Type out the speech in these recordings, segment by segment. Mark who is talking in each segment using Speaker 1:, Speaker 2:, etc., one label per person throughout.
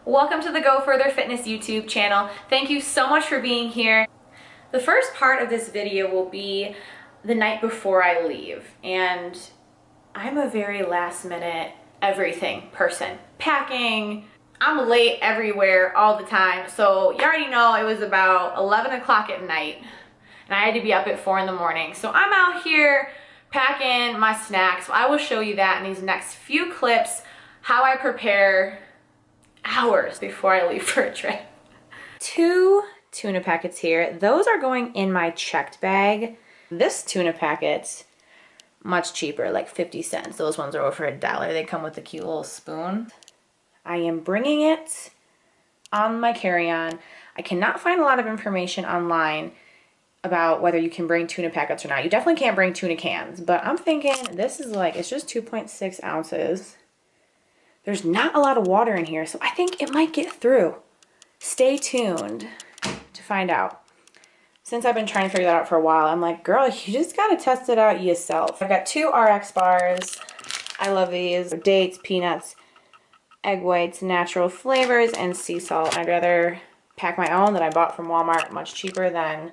Speaker 1: Welcome to the Go Further Fitness YouTube channel. Thank you so much for being here. The first part of this video will be the night before I leave, and I'm a very last minute everything person. Packing, I'm late everywhere all the time, so you already know it was about 11 o'clock at night and I had to be up at 4 in the morning. So I'm out here packing my snacks. I will show you that in these next few clips, how I prepare hours before I leave for a trip. 2 tuna packets here. Those are going in my checked bag. This tuna packet, much cheaper, like 50 cents. Those ones are over $1. They come with a cute little spoon. I am bringing it on my carry-on. I cannot find a lot of information online about whether you can bring tuna packets or not. You definitely can't bring tuna cans, but I'm thinking this is like, it's just 2.6 ounces. There's not a lot of water in here, so I think it might get through. Stay tuned to find out. Since I've been trying to figure that out for a while, I'm like, girl, you just gotta test it out yourself. I've got 2 RX bars. I love these. Dates, peanuts, egg whites, natural flavors, and sea salt. I'd rather pack my own that I bought from Walmart, much cheaper than,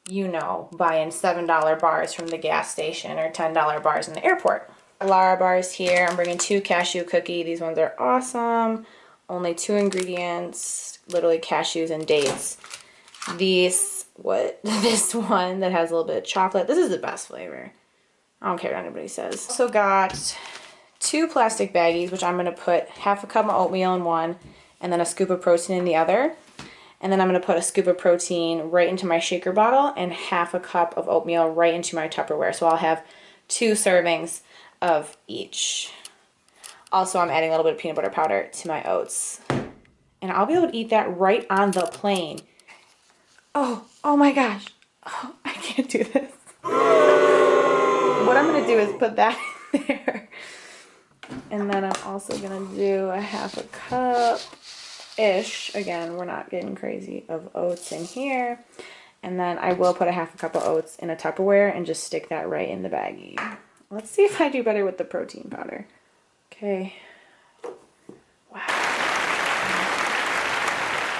Speaker 1: you know, buying $7 bars from the gas station or $10 bars in the airport. Lara bars here. I'm bringing 2 cashew cookie. These ones are awesome. Only 2 ingredients, literally cashews and dates. This one that has a little bit of chocolate. This is the best flavor. I don't care what anybody says. Also got 2 plastic baggies, which I'm going to put half a cup of oatmeal in one and then a scoop of protein in the other. And then I'm going to put a scoop of protein right into my shaker bottle and half a cup of oatmeal right into my Tupperware. So I'll have 2 servings of each. Also, I'm adding a little bit of peanut butter powder to my oats. And I'll be able to eat that right on the plane. Oh my gosh. Oh, I can't do this. What I'm going to do is put that in there. And then I'm also going to do a half a cup-ish. Again, we're not getting crazy of oats in here. And then I will put a half a cup of oats in a Tupperware and just stick that right in the baggie. Let's see if I do better with the protein powder. Okay. Wow.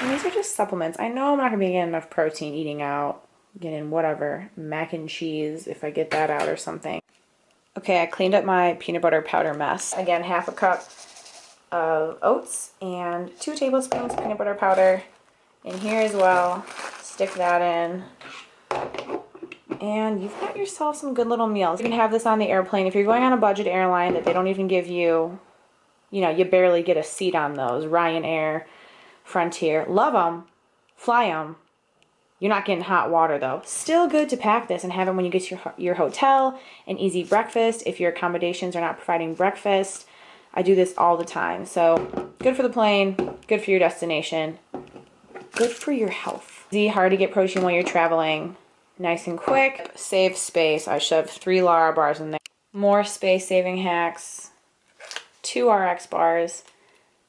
Speaker 1: And these are just supplements. I know I'm not going to be getting enough protein eating out, getting whatever, mac and cheese if I get that out or something. Okay, I cleaned up my peanut butter powder mess. Again, half a cup of oats and 2 tablespoons peanut butter powder in here as well. Stick that in. And you've got yourself some good little meals. You can have this on the airplane. If you're going on a budget airline that they don't even give you, you know, you barely get a seat on those. Ryanair, Frontier. Love them. Fly them. You're not getting hot water though. Still good to pack this and have it when you get to your hotel. An easy breakfast if your accommodations are not providing breakfast. I do this all the time. So good for the plane, good for your destination, good for your health. Easy, hard to get protein while you're traveling. Nice and quick. Save space. I shoved 3 Lara bars in there. More space saving hacks. 2 RX bars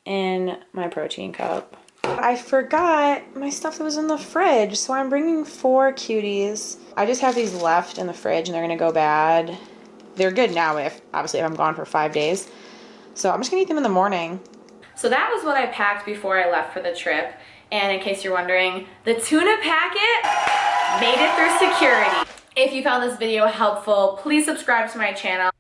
Speaker 1: in my protein cup. I forgot my stuff that was in the fridge, so I'm bringing 4 cuties. I just have these left in the fridge and they're gonna go bad. They're good now obviously if I'm gone for 5 days. So I'm just gonna eat them in the morning. So that was what I packed before I left for the trip. And in case you're wondering, the tuna packet made it through security. If you found this video helpful, please subscribe to my channel.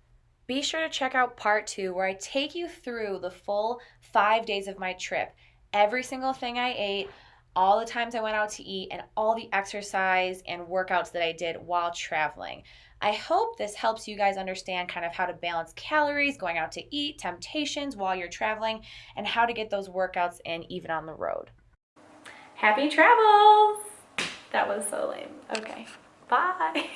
Speaker 1: Be sure to check out part 2 where I take you through the full 5 days of my trip. Every single thing I ate, all the times I went out to eat, and all the exercise and workouts that I did while traveling. I hope this helps you guys understand kind of how to balance calories, going out to eat, temptations while you're traveling, and how to get those workouts in even on the road. Happy travels! That was so lame. Okay, bye!